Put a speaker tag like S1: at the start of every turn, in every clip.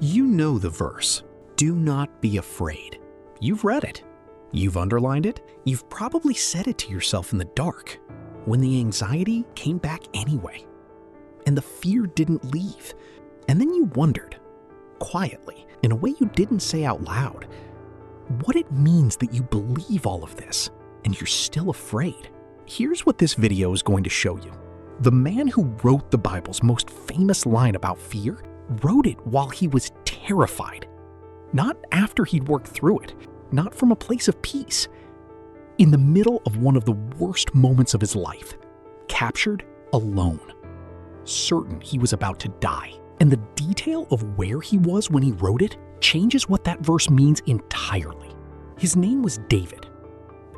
S1: You know the verse, "Do not be afraid." You've read it. You've underlined it. You've probably said it to yourself in the dark when the anxiety came back anyway. And the fear didn't leave. And then you wondered, quietly, in a way you didn't say out loud, what it means that you believe all of this and you're still afraid. Here's what this video is going to show you. The man who wrote the Bible's most famous line about fear wrote it while he was terrified. Not after he'd worked through it, not from a place of peace. In the middle of one of the worst moments of his life, captured alone, certain he was about to die. And the detail of where he was when he wrote it changes what that verse means entirely. His name was David,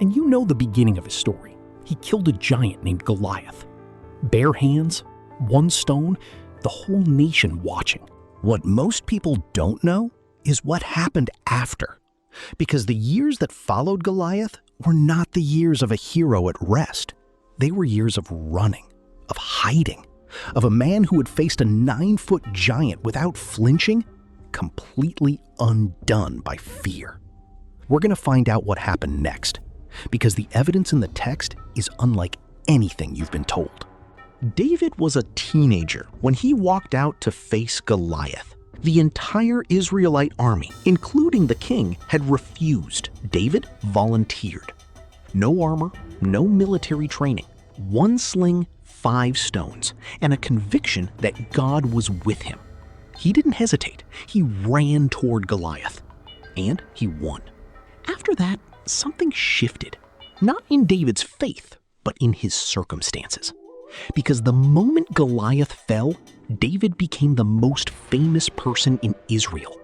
S1: and you know the beginning of his story. He killed a giant named Goliath. Bare hands, one stone, the whole nation watching.
S2: What most people don't know is what happened after. Because the years that followed Goliath were not the years of a hero at rest. They were years of running, of hiding, of a man who had faced a 9-foot giant without flinching, completely undone by fear. We're going to find out what happened next, because the evidence in the text is unlike anything you've been told. David was a teenager when he walked out to face Goliath. The entire Israelite army, including the king, had refused. David volunteered. No armor, no military training, 1 sling, 5 stones, and a conviction that God was with him. He didn't hesitate. He ran toward Goliath, and he won. After that, something shifted, not in David's faith, but in his circumstances. Because the moment Goliath fell, David became the most famous person in Israel,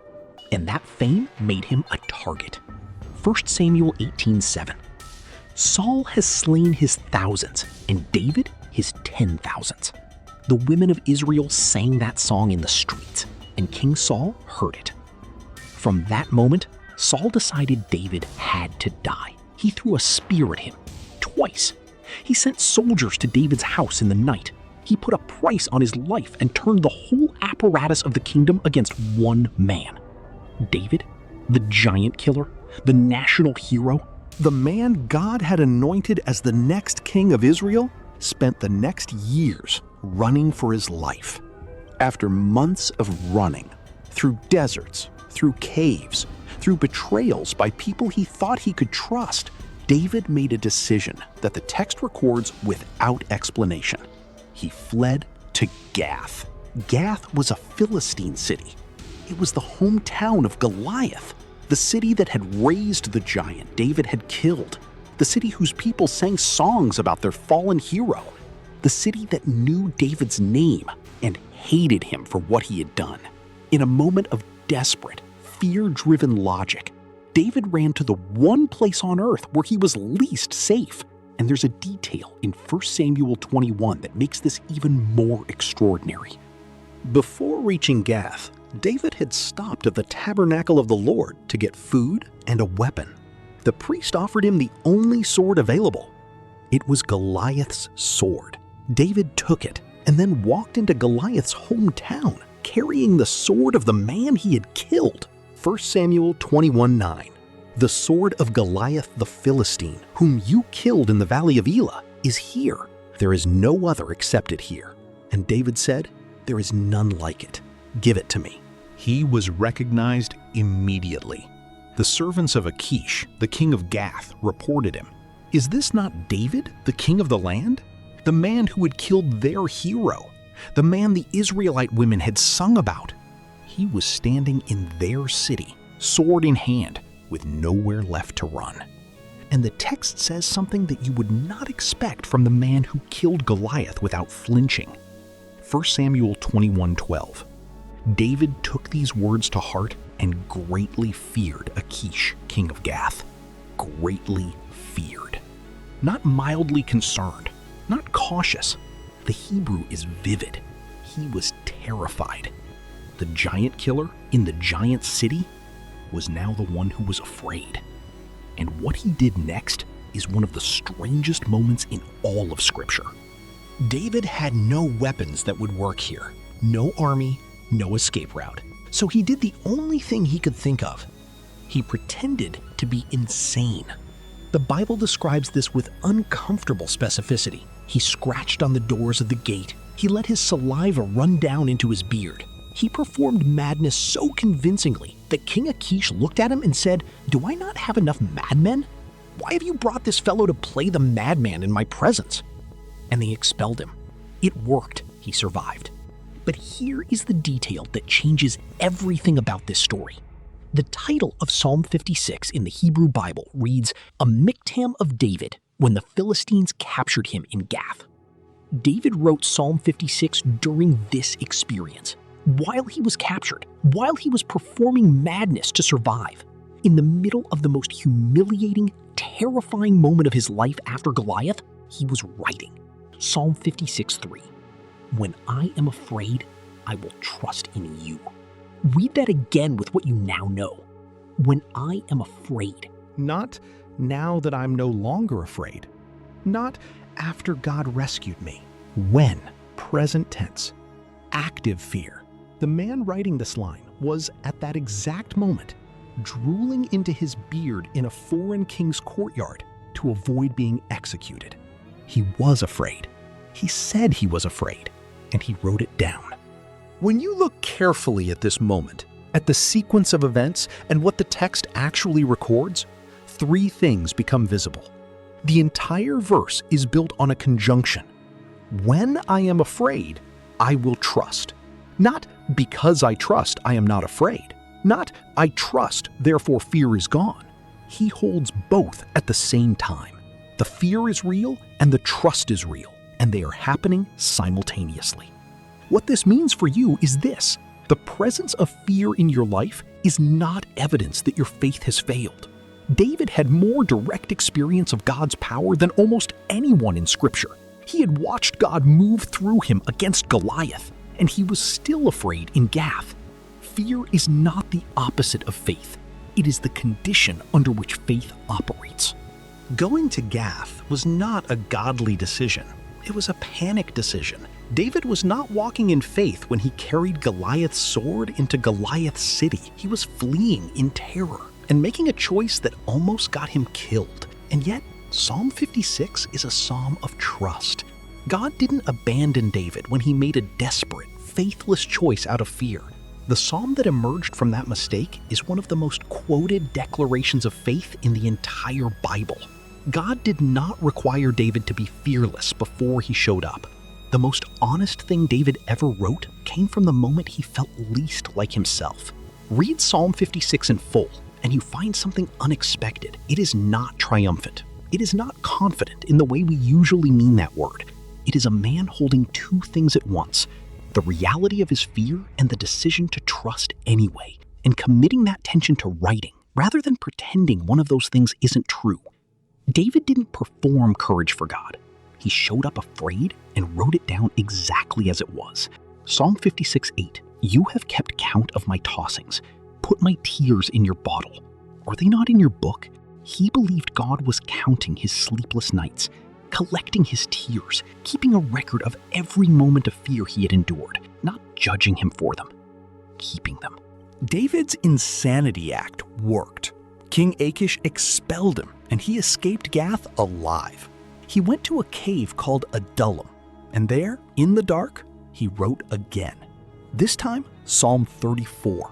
S2: and that fame made him a target. 1 Samuel 18:7. Saul has slain his thousands, and David his 10,000s. The women of Israel sang that song in the streets, and King Saul heard it. From that moment, Saul decided David had to die. He threw a spear at him, twice. He sent soldiers to David's house in the night. He put a price on his life and turned the whole apparatus of the kingdom against one man. David, the giant killer, the national hero, the man God had anointed as the next king of Israel, spent the next years running for his life. After months of running, through deserts, through caves, through betrayals by people he thought he could trust, David made a decision that the text records without explanation. He fled to Gath. Gath was a Philistine city. It was the hometown of Goliath, the city that had raised the giant David had killed, the city whose people sang songs about their fallen hero, the city that knew David's name and hated him for what he had done. In a moment of desperate, fear-driven logic, David ran to the one place on earth where he was least safe. And there's a detail in 1 Samuel 21 that makes this even more extraordinary. Before reaching Gath, David had stopped at the tabernacle of the Lord to get food and a weapon. The priest offered him the only sword available. It was Goliath's sword. David took it and then walked into Goliath's hometown, carrying the sword of the man he had killed. 1 Samuel 21:9. The sword of Goliath the Philistine, whom you killed in the valley of Elah, is here. There is no other except it here. And David said, "There is none like it. Give it to me." He was recognized immediately. The servants of Achish, the king of Gath, reported him. Is this not David, the king of the land? The man who had killed their hero, the man the Israelite women had sung about. He was standing in their city, sword in hand, with nowhere left to run. And the text says something that you would not expect from the man who killed Goliath without flinching. 1 Samuel 21:12. David took these words to heart and greatly feared Achish, king of Gath. Greatly feared. Not mildly concerned, not cautious. The Hebrew is vivid. He was terrified. The giant killer in the giant city was now the one who was afraid. And what he did next is one of the strangest moments in all of Scripture. David had no weapons that would work here, no army, no escape route. So he did the only thing he could think of. He pretended to be insane. The Bible describes this with uncomfortable specificity. He scratched on the doors of the gate. He let his saliva run down into his beard. He performed madness so convincingly that King Achish looked at him and said, "Do I not have enough madmen? Why have you brought this fellow to play the madman in my presence?" And they expelled him. It worked. He survived. But here is the detail that changes everything about this story. The title of Psalm 56 in the Hebrew Bible reads, "A Miktam of David when the Philistines captured him in Gath." David wrote Psalm 56 during this experience, while he was captured, while he was performing madness to survive. In the middle of the most humiliating, terrifying moment of his life after Goliath, he was writing Psalm 56:3. "When I am afraid, I will trust in you." Read that again with what you now know. When I am afraid.
S1: Not now that I'm no longer afraid. Not after God rescued me. When, present tense. Active fear. The man writing this line was, at that exact moment, drooling into his beard in a foreign king's courtyard to avoid being executed. He was afraid. He said he was afraid, and he wrote it down. When you look carefully at this moment, at the sequence of events and what the text actually records, three things become visible. The entire verse is built on a conjunction. When I am afraid, I will trust. Not because I trust, I am not afraid. Not I trust, therefore fear is gone. He holds both at the same time. The fear is real and the trust is real, and they are happening simultaneously. What this means for you is this: the presence of fear in your life is not evidence that your faith has failed. David had more direct experience of God's power than almost anyone in Scripture. He had watched God move through him against Goliath, and he was still afraid in Gath. Fear is not the opposite of faith. It is the condition under which faith operates. Going to Gath was not a godly decision. It was a panic decision. David was not walking in faith when he carried Goliath's sword into Goliath's city. He was fleeing in terror and making a choice that almost got him killed. And yet, Psalm 56 is a psalm of trust. God didn't abandon David when he made a desperate, faithless choice out of fear. The psalm that emerged from that mistake is one of the most quoted declarations of faith in the entire Bible. God did not require David to be fearless before he showed up. The most honest thing David ever wrote came from the moment he felt least like himself. Read Psalm 56 in full, and you find something unexpected. It is not triumphant. It is not confident in the way we usually mean that word. It is a man holding two things at once: the reality of his fear and the decision to trust anyway, and committing that tension to writing, rather than pretending one of those things isn't true. David didn't perform courage for God. He showed up afraid and wrote it down exactly as it was. Psalm 56:8, "You have kept count of my tossings. Put my tears in your bottle. Are they not in your book?" He believed God was counting his sleepless nights, collecting his tears, keeping a record of every moment of fear he had endured, not judging him for them, keeping them. David's insanity act worked. King Achish expelled him, and he escaped Gath alive. He went to a cave called Adullam, and there, in the dark, he wrote again. This time, Psalm 34.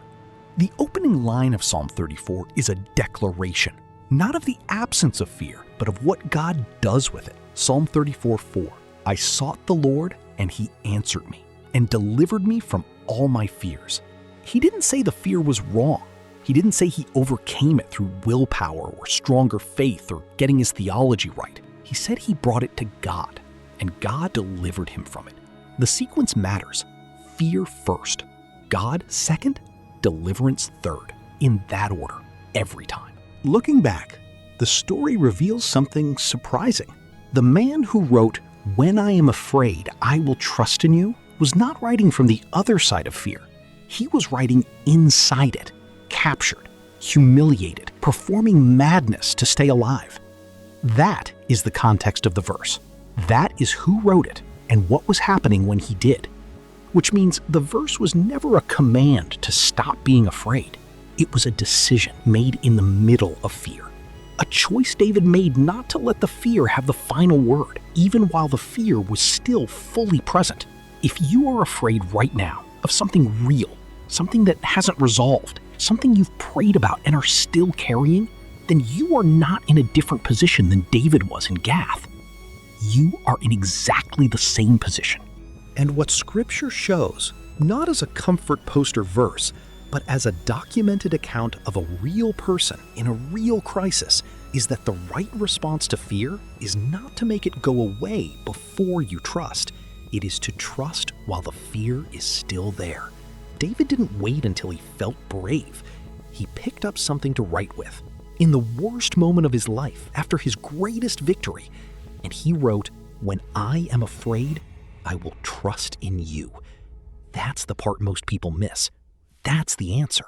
S1: The opening line of Psalm 34 is a declaration, not of the absence of fear, but of what God does with it. Psalm 34:4, "I sought the Lord, and he answered me, and delivered me from all my fears." He didn't say the fear was wrong. He didn't say he overcame it through willpower or stronger faith or getting his theology right. He said he brought it to God, and God delivered him from it. The sequence matters. Fear first, God second, deliverance third, in that order, every time. Looking back, the story reveals something surprising. The man who wrote, "When I am afraid, I will trust in you," was not writing from the other side of fear. He was writing inside it, captured, humiliated, performing madness to stay alive. That is the context of the verse. That is who wrote it and what was happening when he did.
S2: which means the verse was never a command to stop being afraid. It was a decision made in the middle of fear. A choice David made not to let the fear have the final word, even while the fear was still fully present. If you are afraid right now of something real, something that hasn't resolved, something you've prayed about and are still carrying, then you are not in a different position than David was in Gath. You are in exactly the same position. And what Scripture shows, not as a comfort poster verse, but as a documented account of a real person in a real crisis, is that the right response to fear is not to make it go away before you trust. It is to trust while the fear is still there. David didn't wait until he felt brave. He picked up something to write with in the worst moment of his life after his greatest victory. And he wrote, "When I am afraid, I will trust in you." That's the part most people miss. That's the answer.